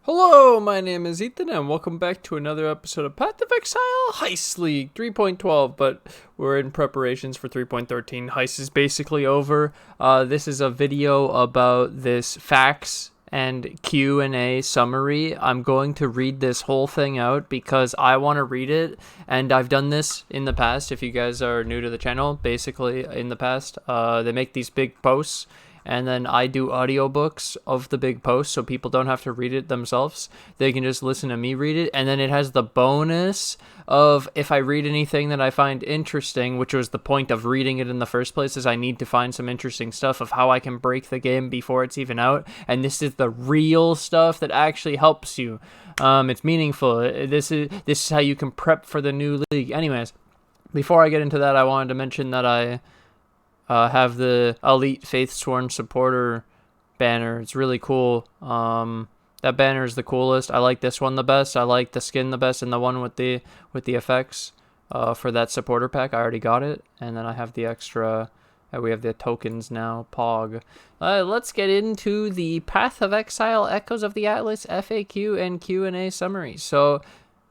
Hello, my name is Ethan, and welcome back to another episode of Path of Exile Heist League 3.12, but we're in preparations for 3.13. Heist is basically over. This is a video about this facts and Q&A summary. I'm going to read this whole thing out because I want to read it, and I've done this in the past. If you guys are new to the channel, basically in the past, they make these big posts, and then I do audiobooks of the big post so people don't have to read it themselves. They can just listen to me read it. And then it has the bonus of if I read anything that I find interesting, which was the point of reading it in the first place, is I need to find some interesting stuff of how I can break the game before it's even out. And this is the real stuff that actually helps you. It's meaningful. This is how you can prep for the new league. Anyways, before I get into that, I wanted to mention that I have the Elite Faithsworn Supporter banner. It's really cool. That banner is the coolest. I like this one the best. I like the skin the best, and the one with the effects for that supporter pack. I already got it, and then I have the extra. We have the tokens now. Pog. Let's get into the Path of Exile Echoes of the Atlas FAQ and Q&A summary. So,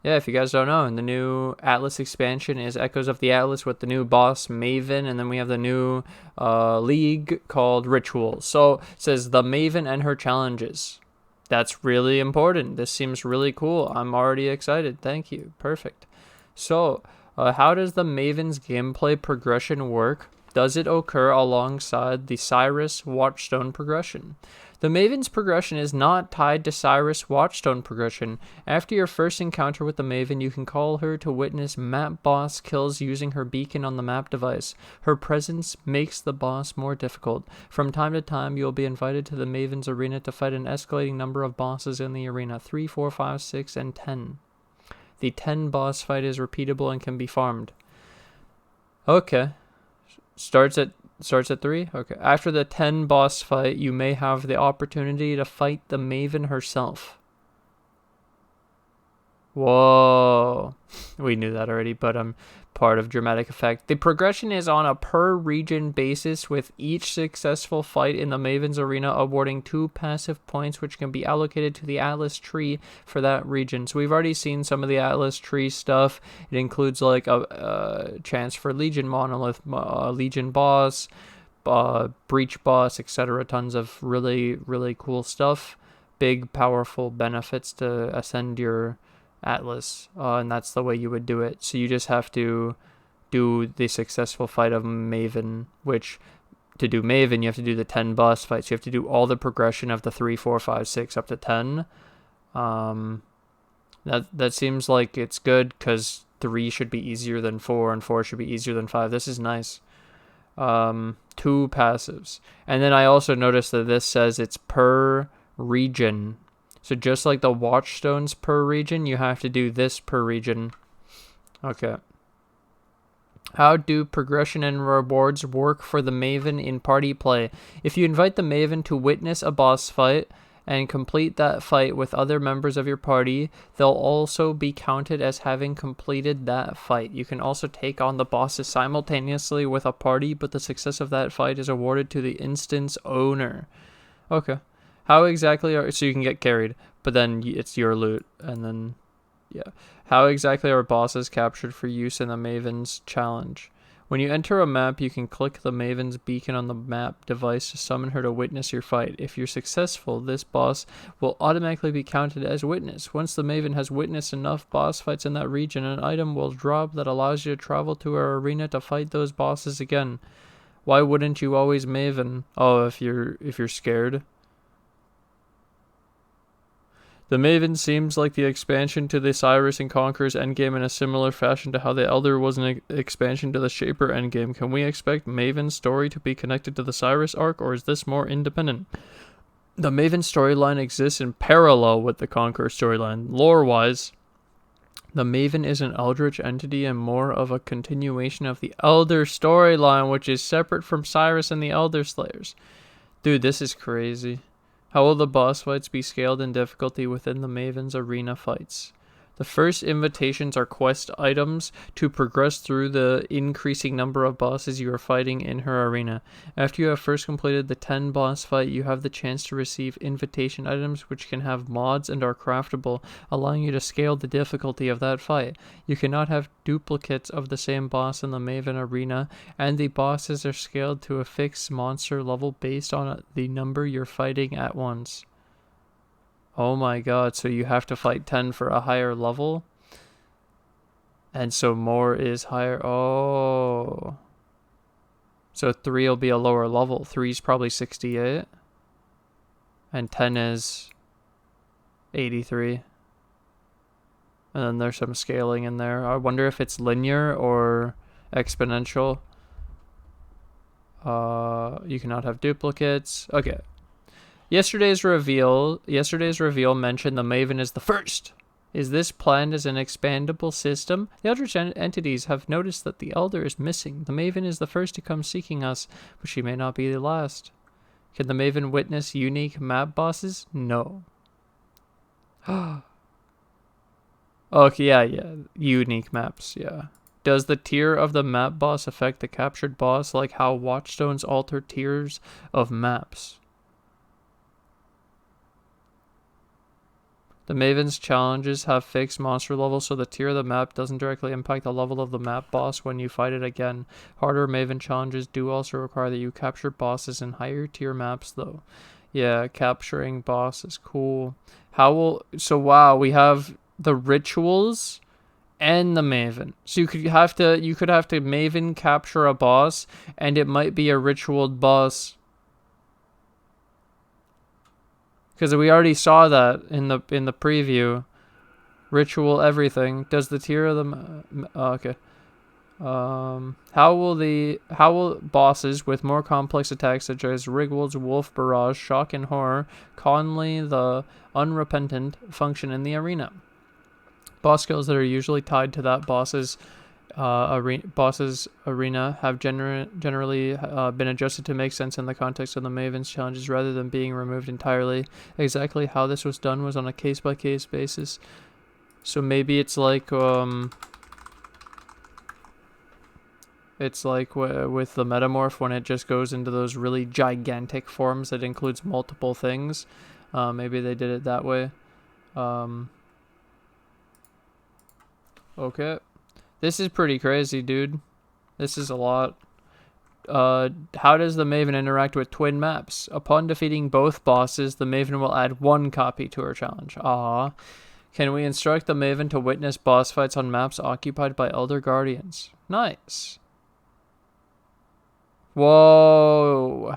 yeah, if you guys don't know, the new Atlas expansion is Echoes of the Atlas with the new boss, Maven, and then we have the new league called Ritual. So, it says the Maven and her challenges. That's really important. This seems really cool. I'm already excited. Thank you. Perfect. So, how does the Maven's gameplay progression work? Does it occur alongside the Cyrus Watchstone progression? The Maven's progression is not tied to Cyrus Watchstone progression. After your first encounter with the Maven, you can call her to witness map boss kills using her beacon on the map device. Her presence makes the boss more difficult. From time to time, you will be invited to the Maven's arena to fight an escalating number of bosses in the arena, 3, 4, 5, 6, and 10. The 10 boss fight is repeatable and can be farmed. Okay. Starts at 3? Okay. After the 10 boss fight, you may have the opportunity to fight the Maven herself. Whoa. We knew that already, but part of dramatic effect. The progression is on a per region basis, with each successful fight in the Maven's arena awarding 2 passive points, which can be allocated to the Atlas tree for that region. So we've already seen some of the Atlas tree stuff. It includes like a chance for Legion Monolith, Legion boss, Breach boss, etc. Tons of really, really cool stuff. Big, powerful benefits to ascend your Atlas, and that's the way you would do it. So you just have to do the successful fight of Maven, which to do Maven you have to do the 10 boss fights. You have to do all the progression of the 3, 4, 5, 6 up to 10. That seems like it's good because 3 should be easier than 4 and 4 should be easier than 5. This is nice. 2 passives, and then I also noticed that this says it's per region. So just like the Watchstones per region, you have to do this per region. Okay. How do progression and rewards work for the Maven in party play? If you invite the Maven to witness a boss fight and complete that fight with other members of your party, they'll also be counted as having completed that fight. You can also take on the bosses simultaneously with a party, but the success of that fight is awarded to the instance owner. Okay. How exactly are... So you can get carried, but then it's your loot, and then... Yeah. How exactly are bosses captured for use in the Maven's challenge? When you enter a map, you can click the Maven's beacon on the map device to summon her to witness your fight. If you're successful, this boss will automatically be counted as witness. Once the Maven has witnessed enough boss fights in that region, an item will drop that allows you to travel to her arena to fight those bosses again. Why wouldn't you always Maven? Oh, if you're scared. The Maven seems like the expansion to the Cyrus and Conqueror's endgame in a similar fashion to how the Elder was an expansion to the Shaper endgame. Can we expect Maven's story to be connected to the Cyrus arc, or is this more independent? The Maven storyline exists in parallel with the Conqueror storyline. Lore-wise, the Maven is an eldritch entity and more of a continuation of the Elder storyline, which is separate from Cyrus and the Elder Slayers. Dude, this is crazy. How will the boss fights be scaled in difficulty within the Maven's arena fights? The first invitations are quest items to progress through the increasing number of bosses you are fighting in her arena. After you have first completed the 10 boss fight, you have the chance to receive invitation items which can have mods and are craftable, allowing you to scale the difficulty of that fight. You cannot have duplicates of the same boss in the Maven arena, and the bosses are scaled to a fixed monster level based on the number you're fighting at once. Oh my god, so you have to fight 10 for a higher level? And so more is higher. Oh. So 3 will be a lower level. 3 is probably 68. And 10 is 83. And then there's some scaling in there. I wonder if it's linear or exponential. You cannot have duplicates. Okay. Yesterday's reveal mentioned the Maven is the first. Is this planned as an expandable system? The other entities have noticed that the Elder is missing. The Maven is the first to come seeking us, but she may not be the last. Can the Maven witness unique map bosses? No. Okay, yeah. Unique maps, yeah. Does the tier of the map boss affect the captured boss like how Watchstones alter tiers of maps? The Maven's challenges have fixed monster levels, so the tier of the map doesn't directly impact the level of the map boss when you fight it again. Harder Maven challenges do also require that you capture bosses in higher tier maps, though. Yeah, capturing boss is cool. Wow, we have the rituals and the Maven. So you could have to Maven capture a boss, and it might be a ritualed boss. Because we already saw that in the preview. Ritual everything. Does the tier of the... okay. How will bosses with more complex attacks such as Rigwald's Wolf Barrage, Shock and Horror, Conley the Unrepentant function in the arena? Boss skills that are usually tied to that boss's arena have generally been adjusted to make sense in the context of the Maven's challenges rather than being removed entirely. Exactly how this was done was on a case-by-case basis. So maybe it's like with the Metamorph when it just goes into those really gigantic forms that includes multiple things. Maybe they did it that way. Okay. This is pretty crazy, dude. This is a lot. How does the Maven interact with twin maps? Upon defeating both bosses, the Maven will add 1 copy to her challenge. Can we instruct the Maven to witness boss fights on maps occupied by Elder Guardians? Nice. Whoa.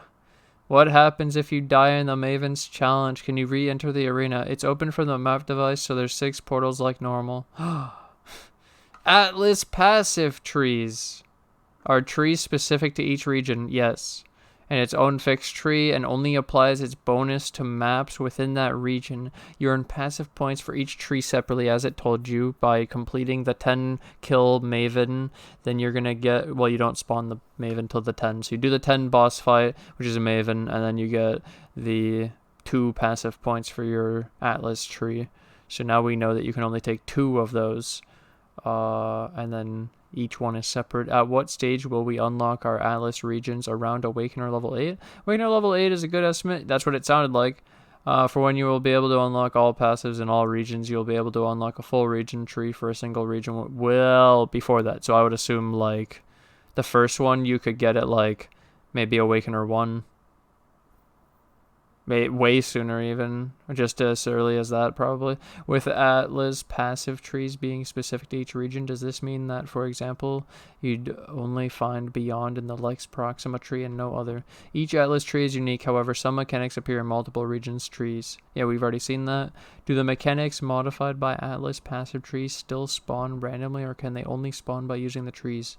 What happens if you die in the Maven's challenge? Can you re-enter the arena? It's open from the map device, so there's 6 portals like normal. Atlas passive trees. Are trees specific to each region? Yes. And its own fixed tree and only applies its bonus to maps within that region. You earn passive points for each tree separately, as it told you, by completing the 10 kill Maven. Then you're going to get, well, you don't spawn the Maven till the 10. So you do the 10 boss fight, which is a Maven, and then you get the 2 passive points for your Atlas tree. So now we know that you can only take 2 of those. And then each one is separate. At what stage will we unlock our Atlas regions? Around Awakener level 8? Awakener level 8 is a good estimate. That's what it sounded like. For when you will be able to unlock all passives in all regions, you'll be able to unlock a full region tree for a single region well before that. So I would assume, like, the first one you could get at, like, maybe Awakener 1. Way sooner even, just as early as that probably. With Atlas passive trees being specific to each region, does this mean that, for example, you'd only find Beyond in the Lex Proxima tree and no other? Each Atlas tree is unique, however, some mechanics appear in multiple regions' trees. Yeah, we've already seen that. Do the mechanics modified by Atlas passive trees still spawn randomly, or can they only spawn by using the trees?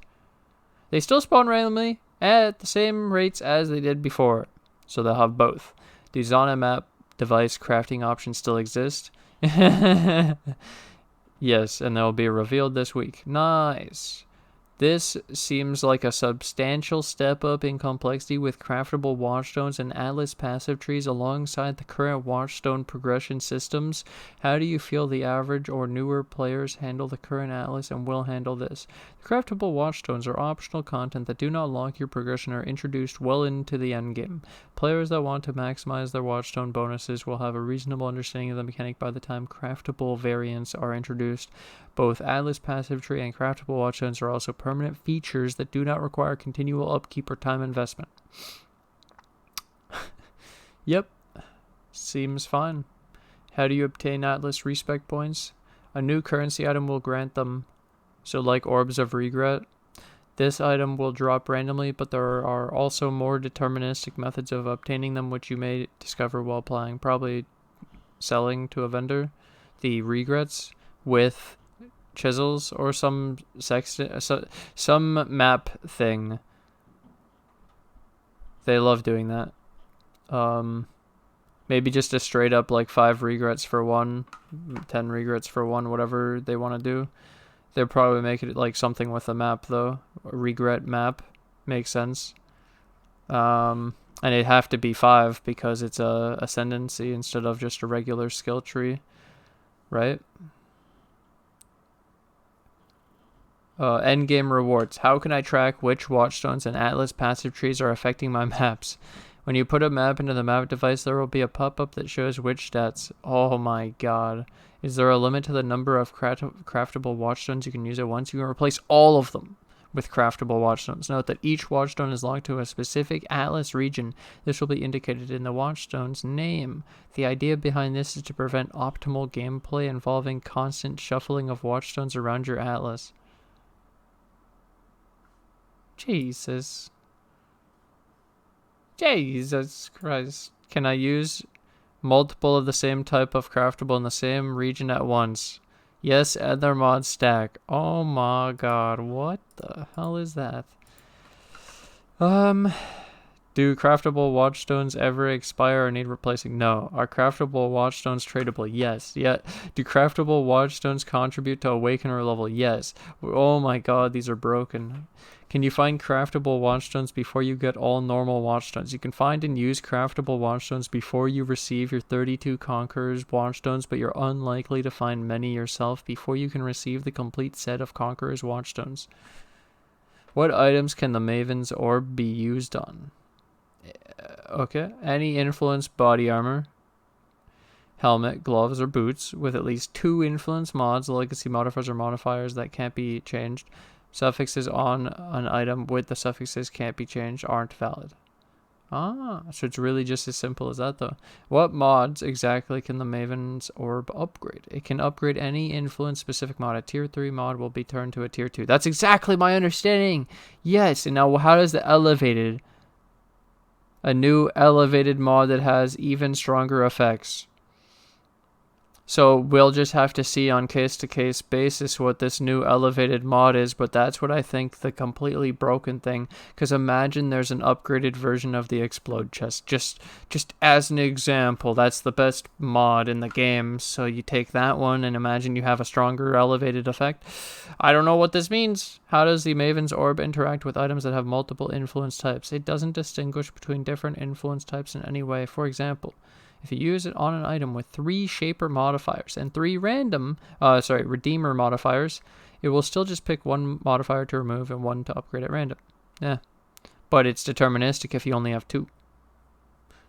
They still spawn randomly at the same rates as they did before, so they'll have both. Do Zana map device crafting options still exist? Yes, and they'll be revealed this week. Nice. This seems like a substantial step up in complexity with craftable watchstones and Atlas passive trees alongside the current watchstone progression systems. How do you feel the average or newer players handle the current Atlas and will handle this? The craftable watchstones are optional content that do not lock your progression or are introduced well into the endgame. Players that want to maximize their watchstone bonuses will have a reasonable understanding of the mechanic by the time craftable variants are introduced. Both Atlas passive tree and craftable watchstones are also permanent features that do not require continual upkeep or time investment. Yep, seems fine. How do you obtain Atlas respec points? A new currency item will grant them. So like Orbs of Regret. This item will drop randomly, but there are also more deterministic methods of obtaining them which you may discover while playing. Probably selling to a vendor the regrets with chisels or some map thing. They love doing that. Maybe just a straight up like 5 regrets for 1, 10 regrets for 1, whatever they want to do. They'll probably make it like something with a map though. A regret map makes sense. And it'd have to be 5 because it's a ascendancy instead of just a regular skill tree, right? Endgame rewards. How can I track which watchstones and Atlas passive trees are affecting my maps? When you put a map into the map device, there will be a pop-up that shows which stats. Oh my god. Is there a limit to the number of craftable watchstones you can use at once? You can replace all of them with craftable watchstones. Note that each watchstone is locked to a specific Atlas region. This will be indicated in the watchstone's name. The idea behind this is to prevent optimal gameplay involving constant shuffling of watchstones around your Atlas. Jesus Christ. Can I use multiple of the same type of craftable in the same region at once? Yes, add their mod stack. Oh my god, what the hell is that? Do craftable watchstones ever expire or need replacing? No. Are craftable watchstones tradable? Yes. Yeah. Do craftable watchstones contribute to Awakener level? Yes. Oh my god, these are broken. Can you find craftable watchstones before you get all normal watchstones? You can find and use craftable watchstones before you receive your 32 Conqueror's watchstones, but you're unlikely to find many yourself before you can receive the complete set of Conqueror's watchstones. What items can the Maven's orb be used on? Okay. Any influence body armor, helmet, gloves, or boots with at least 2 influence mods, legacy modifiers or modifiers that can't be changed. Suffixes on an item with the suffixes can't be changed aren't valid. Ah, so it's really just as simple as that though. What mods exactly can the Maven's orb upgrade? It can upgrade any influence specific mod. A tier 3 mod will be turned to a tier 2. That's exactly my understanding. Yes, and now how does the elevated? A new elevated mod that has even stronger effects. So we'll just have to see on case-to-case basis what this new elevated mod is, but that's what I think the completely broken thing. Because imagine there's an upgraded version of the Explode chest. Just as an example, that's the best mod in the game. So you take that one and imagine you have a stronger elevated effect. I don't know what this means. How does the Maven's orb interact with items that have multiple influence types? It doesn't distinguish between different influence types in any way. For example, if you use it on an item with 3 shaper modifiers and 3 redeemer modifiers, it will still just pick 1 modifier to remove and 1 to upgrade at random. Yeah. But it's deterministic if you only have 2.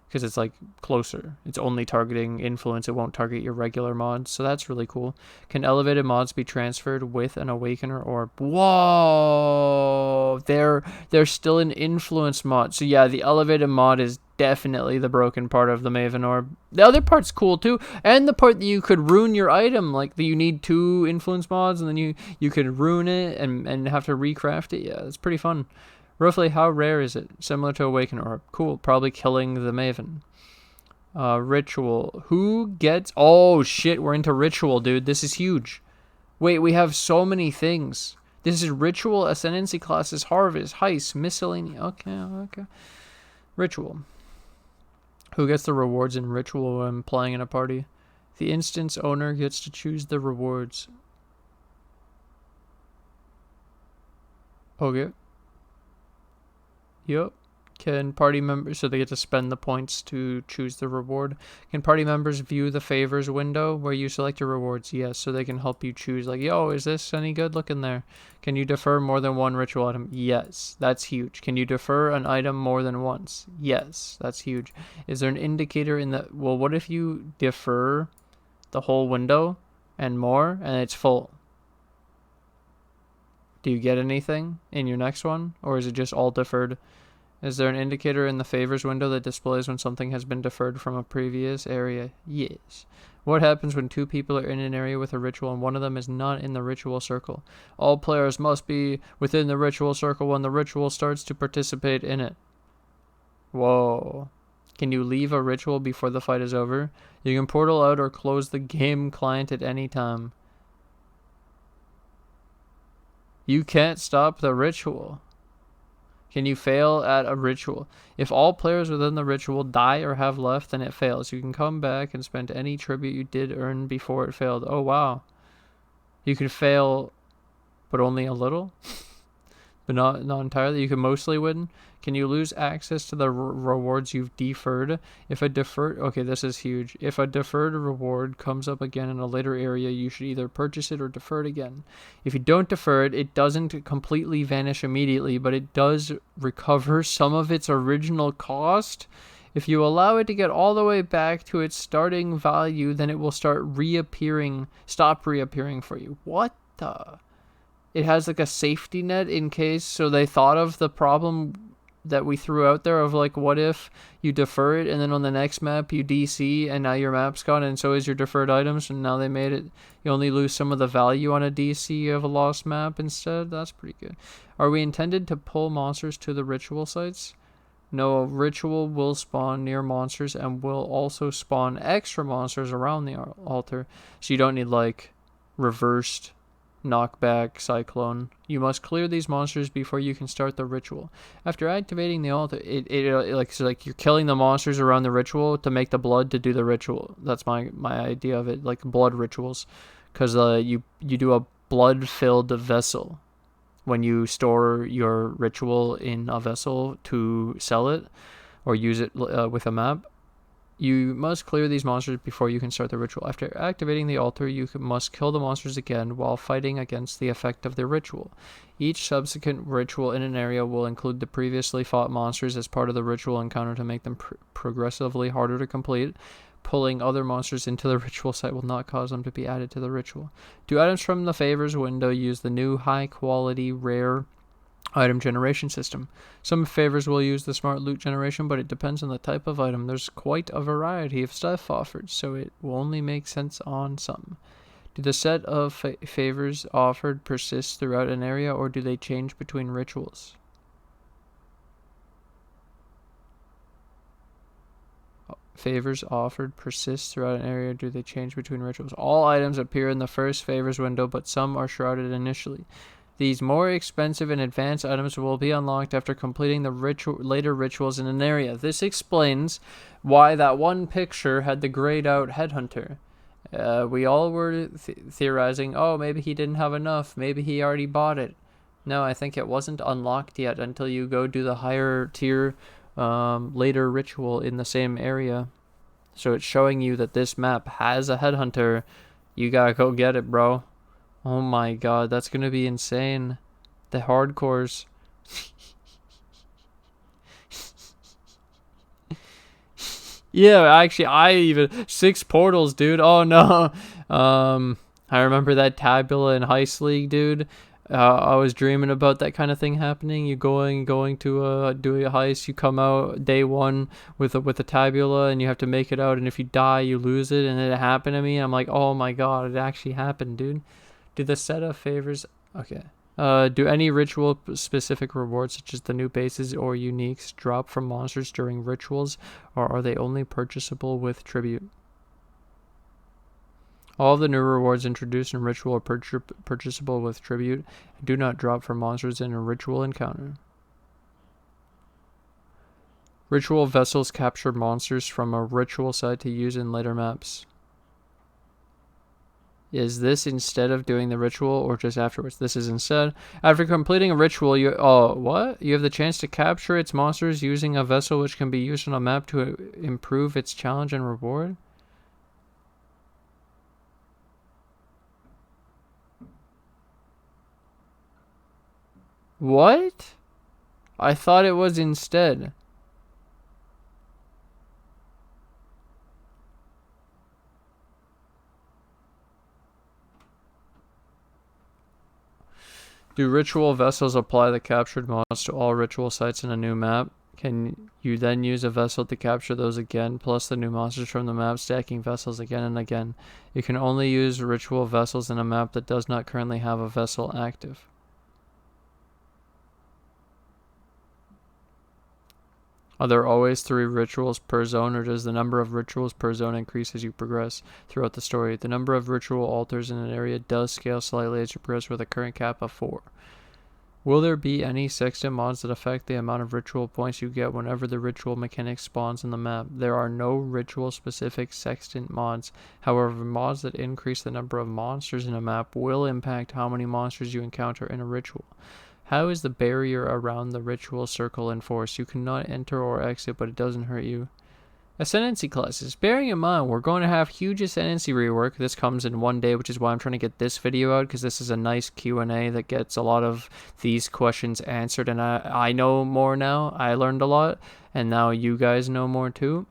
Because it's like closer. It's only targeting influence. It won't target your regular mods. So that's really cool. Can elevated mods be transferred with an Awakener orb? Whoa! They're still an influence mod. So yeah, the elevated mod is definitely the broken part of the Maven orb. The other part's cool too. And the part that you could ruin your item. Like you need 2 influence mods and then you could ruin it and have to recraft it. Yeah, it's pretty fun. Roughly, how rare is it? Similar to Awaken Orb. Cool. Probably killing the Maven. Ritual. Who gets... Oh, shit. We're into Ritual, dude. This is huge. Wait, we have so many things. This is Ritual, Ascendancy classes, Harvest, Heist, Miscellaneous. Okay. Ritual. Who gets the rewards in Ritual when playing in a party? The instance owner gets to choose the rewards. Okay. Yep. Can party members, so they get to spend the points to choose the reward. Can party members view the favors window where you select your rewards? Yes, so they can help you choose, like, yo, is this any good looking there? Can you defer more than one ritual item? Yes, that's huge. Can you defer an item more than once? Yes, that's huge. Is there an indicator in the, well, what if you defer the whole window and more and it's full? Do you get anything in your next one, or is it just all deferred? Is there an indicator in the favors window that displays when something has been deferred from a previous area? Yes. What happens when two people are in an area with a ritual and one of them is not in the ritual circle? All players must be within the ritual circle when the ritual starts to participate in it. Whoa. Can you leave a ritual before the fight is over? You can portal out or close the game client at any time. You can't stop the ritual. Can you fail at a ritual? If all players within the ritual die or have left, then it fails. You can come back and spend any tribute you did earn before it failed. Oh, wow. You can fail, but only a little? But not entirely. You can mostly win. Can you lose access to the rewards you've deferred? If a deferred... Okay, this is huge. If a deferred reward comes up again in a later area, you should either purchase it or defer it again. If you don't defer it, it doesn't completely vanish immediately, but it does recover some of its original cost. If you allow it to get all the way back to its starting value, then it will start reappearing, stop reappearing for you. What the... It has like a safety net in case, so they thought of the problem that we threw out there of like, what if you defer it and then on the next map you DC and now your map's gone and so is your deferred items, and now they made it, you only lose some of the value on a DC of a lost map instead. That's pretty good. Are we intended to pull monsters to the ritual sites? No, a ritual will spawn near monsters and will also spawn extra monsters around the altar, so you don't need like reversed knockback cyclone. You must clear these monsters before you can start the ritual. After activating the altar, it like, so like you're killing the monsters around the ritual to make the blood to do the ritual. That's my idea of it, like blood rituals, because you do a blood filled vessel when you store your ritual in a vessel to sell it or use it with a map. You must clear these monsters before you can start the ritual. After activating the altar, you must kill the monsters again while fighting against the effect of the ritual. Each subsequent ritual in an area will include the previously fought monsters as part of the ritual encounter to make them progressively harder to complete. Pulling other monsters into the ritual site will not cause them to be added to the ritual. Do items from the favors window use the new high-quality, rare item generation system? Some favors will use the smart loot generation, but it depends on the type of item. There's quite a variety of stuff offered, so it will only make sense on some. Do the set of favors offered persist throughout an area, or do they change between rituals? Favors offered persist throughout an area, do they change between rituals? All items appear in the first favors window, but some are shrouded initially. These more expensive and advanced items will be unlocked after completing the later rituals in an area. This explains why that one picture had the grayed out headhunter. We all were theorizing, oh, maybe he didn't have enough. Maybe he already bought it. No, I think it wasn't unlocked yet until you go do the higher tier later ritual in the same area. So it's showing you that this map has a headhunter. You gotta go get it, bro. Oh my god, that's gonna be insane. The hardcores. Yeah, actually, 6 portals, dude. Oh no. I remember that Tabula in Heist League, dude. I was dreaming about that kind of thing happening. You going to do a heist, you come out day 1 with a tabula, and you have to make it out, and if you die, you lose it, and it happened to me. I'm like, oh my god, it actually happened, dude. Do the set of favors... Okay. Do any ritual-specific rewards, such as the new bases or uniques, drop from monsters during rituals, or are they only purchasable with tribute? All of the new rewards introduced in ritual are purchasable with tribute and do not drop from monsters in a ritual encounter. Ritual vessels capture monsters from a ritual site to use in later maps. Is this instead of doing the ritual or just afterwards? This is instead. After completing a ritual, you what? You have the chance to capture its monsters using a vessel which can be used on a map to improve its challenge and reward. What? I thought it was instead. Do ritual vessels apply the captured mods to all ritual sites in a new map? Can you then use a vessel to capture those again, plus the new monsters from the map, stacking vessels again and again? You can only use ritual vessels in a map that does not currently have a vessel active. Are there always 3 rituals per zone, or does the number of rituals per zone increase as you progress throughout the story? The number of ritual altars in an area does scale slightly as you progress with a current cap of 4. Will there be any sextant mods that affect the amount of ritual points you get whenever the ritual mechanic spawns in the map? There are no ritual-specific sextant mods. However, mods that increase the number of monsters in a map will impact how many monsters you encounter in a ritual. How is the barrier around the ritual circle enforced? You cannot enter or exit, but it doesn't hurt you. Ascendancy classes. Bearing in mind, we're going to have huge Ascendancy rework. This comes in one day, which is why I'm trying to get this video out, because this is a nice Q&A that gets a lot of these questions answered, and I know more now. I learned a lot, and now you guys know more too.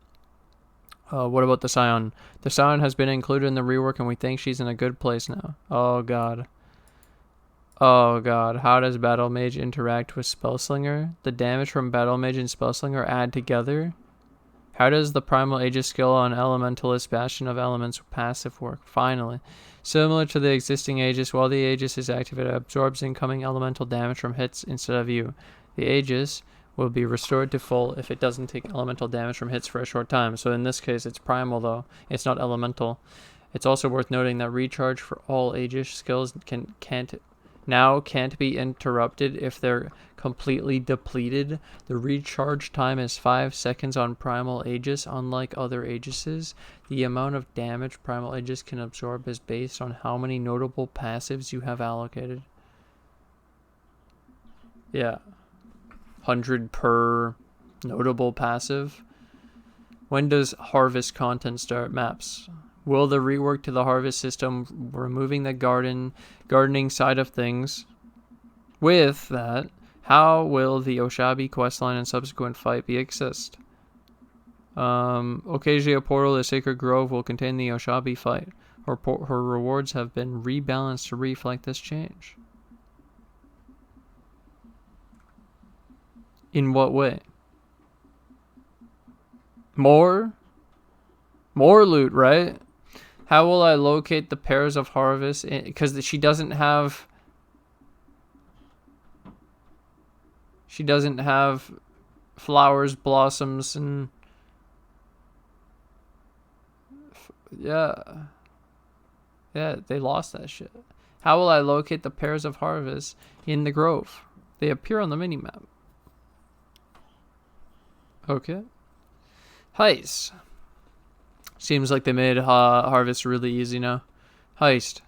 What about the Scion? The Scion has been included in the rework, and we think she's in a good place now. Oh, God. Oh god, how does Battle Mage interact with Spellslinger? The damage from Battle Mage and Spellslinger add together? How does the Primal Aegis skill on Elementalist Bastion of Elements passive work? Finally. Similar to the existing Aegis, while the Aegis is active, it absorbs incoming elemental damage from hits instead of you. The Aegis will be restored to full if it doesn't take elemental damage from hits for a short time. So in this case, it's Primal though. It's not elemental. It's also worth noting that recharge for all Aegis skills can't be interrupted if they're completely depleted. The recharge time is 5 seconds on Primal Aegis. Unlike other Aegises, the amount of damage Primal Aegis can absorb is based on how many notable passives you have allocated. Yeah. 100 per notable passive. When does harvest content start? Maps. Will the rework to the harvest system, removing the gardening side of things? With that, how will the Oshabi questline and subsequent fight be accessed? Occasionally, portal, the Sacred Grove, will contain the Oshabi fight. Her rewards have been rebalanced to reflect this change. In what way? More loot, right? How will I locate the pairs of harvest? Because she doesn't have flowers, blossoms, and yeah, they lost that shit. How will I locate the pairs of harvest in the grove? They appear on the minimap. Okay. Heist. Seems like they made harvest really easy now. Heist.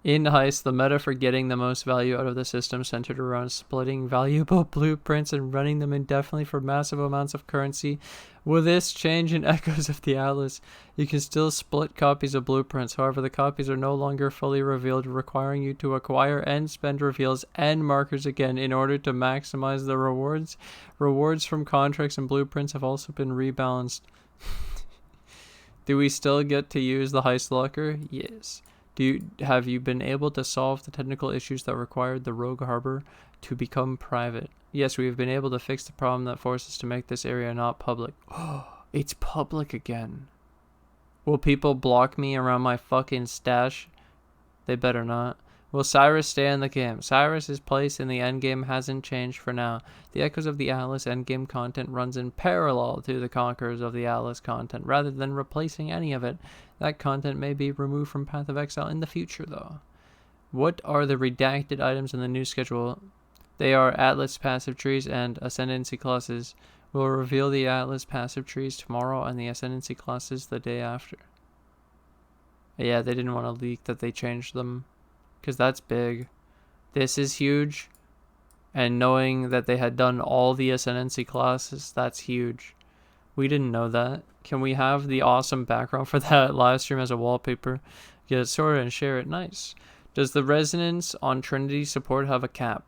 In Heist, the meta for getting the most value out of the system centered around splitting valuable blueprints and running them indefinitely for massive amounts of currency. With this change in Echoes of the Atlas, you can still split copies of blueprints. However, the copies are no longer fully revealed, requiring you to acquire and spend reveals and markers again in order to maximize the rewards. Rewards from contracts and blueprints have also been rebalanced. Do we still get to use the Heist locker? Yes. Have you been able to solve the technical issues that required the Rogue Harbor to become private? Yes, we have been able to fix the problem that forced us to make this area not public. Oh, it's public again. Will people block me around my fucking stash? They better not. Will Cyrus stay in the game? Cyrus's place in the endgame hasn't changed for now. The Echoes of the Atlas endgame content runs in parallel to the Conquerors of the Atlas content, rather than replacing any of it. That content may be removed from Path of Exile in the future, though. What are the redacted items in the new schedule? They are Atlas passive trees and Ascendancy classes. We'll reveal the Atlas passive trees tomorrow and the Ascendancy classes the day after. Yeah, they didn't want to leak that they changed them, because that's big. This is huge, and knowing that they had done all the Ascendancy classes, that's huge. We didn't know that. Can we have the awesome background for that live stream as a wallpaper? Get it sorted and share it. Nice. Does the resonance on Trinity support have a cap?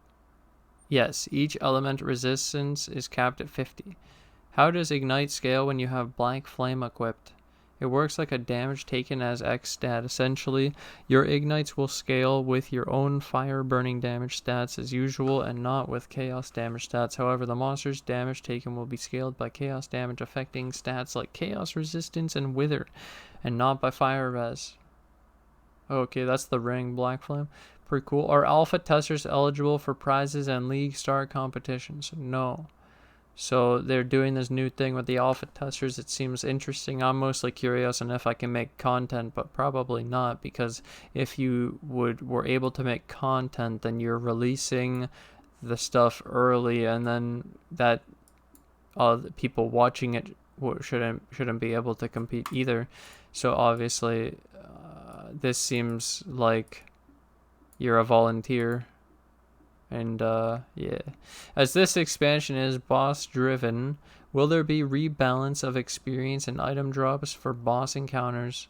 Yes, each element resistance is capped at 50. How does Ignite scale when you have Blank Flame equipped? It works like a damage taken as X stat. Essentially, your ignites will scale with your own fire burning damage stats as usual and not with chaos damage stats. However, the monster's damage taken will be scaled by chaos damage affecting stats like chaos resistance and wither, and not by fire res. Okay, that's the ring, Black Flame. Pretty cool. Are alpha testers eligible for prizes and league star competitions? No. So they're doing this new thing with the alpha testers. It seems interesting. I'm mostly curious on if I can make content, but probably not, because if you were able to make content, then you're releasing the stuff early, and then that people watching it shouldn't be able to compete either. So obviously, this seems like you're a volunteer. And yeah, as this expansion is boss driven, will there be rebalance of experience and item drops for boss encounters?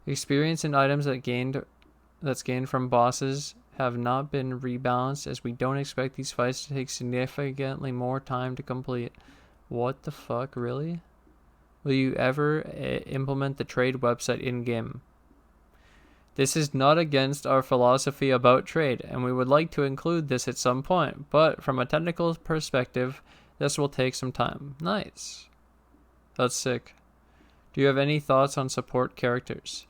Experience and items that's gained from bosses have not been rebalanced, as we don't expect these fights to take significantly more time to complete. What the fuck, really? Will you ever implement the trade website in-game? This is not against our philosophy about trade, and we would like to include this at some point, but from a technical perspective, this will take some time. Nice. That's sick. Do you have any thoughts on support characters?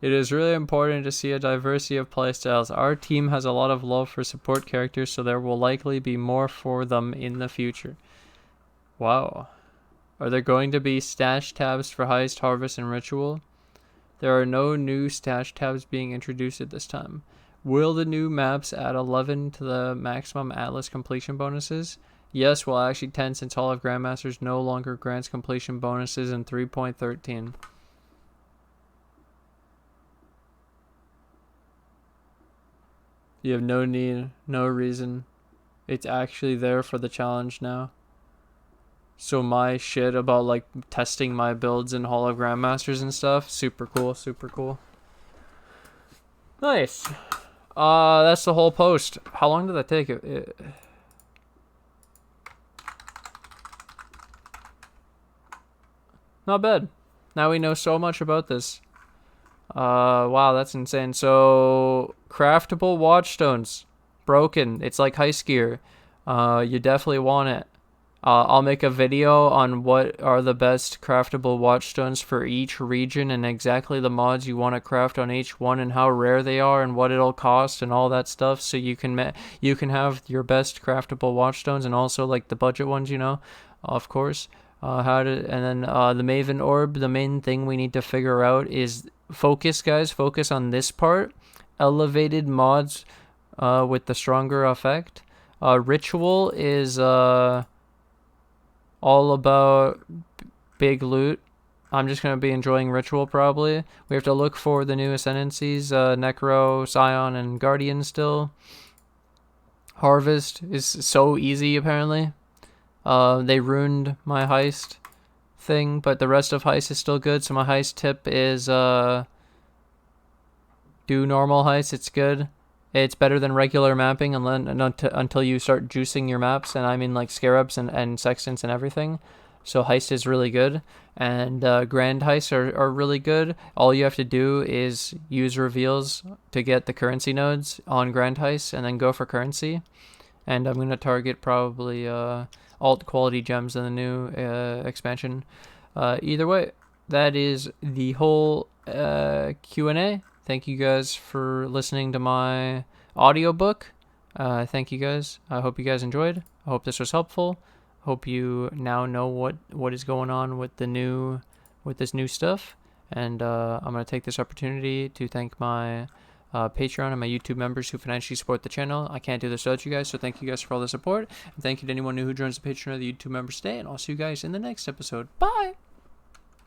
It is really important to see a diversity of playstyles. Our team has a lot of love for support characters, so there will likely be more for them in the future. Wow. Are there going to be stash tabs for Heist, Harvest, and Ritual? There are no new stash tabs being introduced at this time. Will the new maps add 11 to the maximum Atlas completion bonuses? Yes, well actually 10, since Hall of Grandmasters no longer grants completion bonuses in 3.13. You have no need, no reason. It's actually there for the challenge now. So my shit about like testing my builds in Hall of Grandmasters and stuff, super cool, super cool. Nice. That's the whole post. How long did that take? Not bad. Now we know so much about this. Wow, that's insane. So craftable watchstones, broken. It's like Heist gear. You definitely want it. I'll make a video on what are the best craftable watchstones for each region and exactly the mods you want to craft on each one and how rare they are and what it'll cost and all that stuff, so you can have your best craftable watchstones and also like the budget ones, you know, of course. And then the Maven orb, the main thing we need to figure out is focus, guys. Focus on this part. Elevated mods with the stronger effect. Ritual is all about big loot. I'm just going to be enjoying Ritual probably. We have to look for the new Ascendancies, Necro, Scion, and Guardian still. Harvest is so easy apparently. They ruined my Heist thing, but the rest of Heist is still good. So my Heist tip is do normal Heist. It's good. It's better than regular mapping until you start juicing your maps, and I mean like Scarabs and Sextants and everything. So Heist is really good, and Grand Heists are really good. All you have to do is use reveals to get the currency nodes on Grand Heists, and then go for currency. And I'm going to target probably alt quality gems in the new expansion. Either way, that is the whole Q&A. Thank you guys for listening to my audiobook. Thank you guys. I hope you guys enjoyed. I hope this was helpful. Hope you now know what is going on with this new stuff. And I'm going to take this opportunity to thank my Patreon and my YouTube members who financially support the channel. I can't do this without you guys, so thank you guys for all the support. And thank you to anyone new who joins the Patreon or the YouTube members today. And I'll see you guys in the next episode. Bye!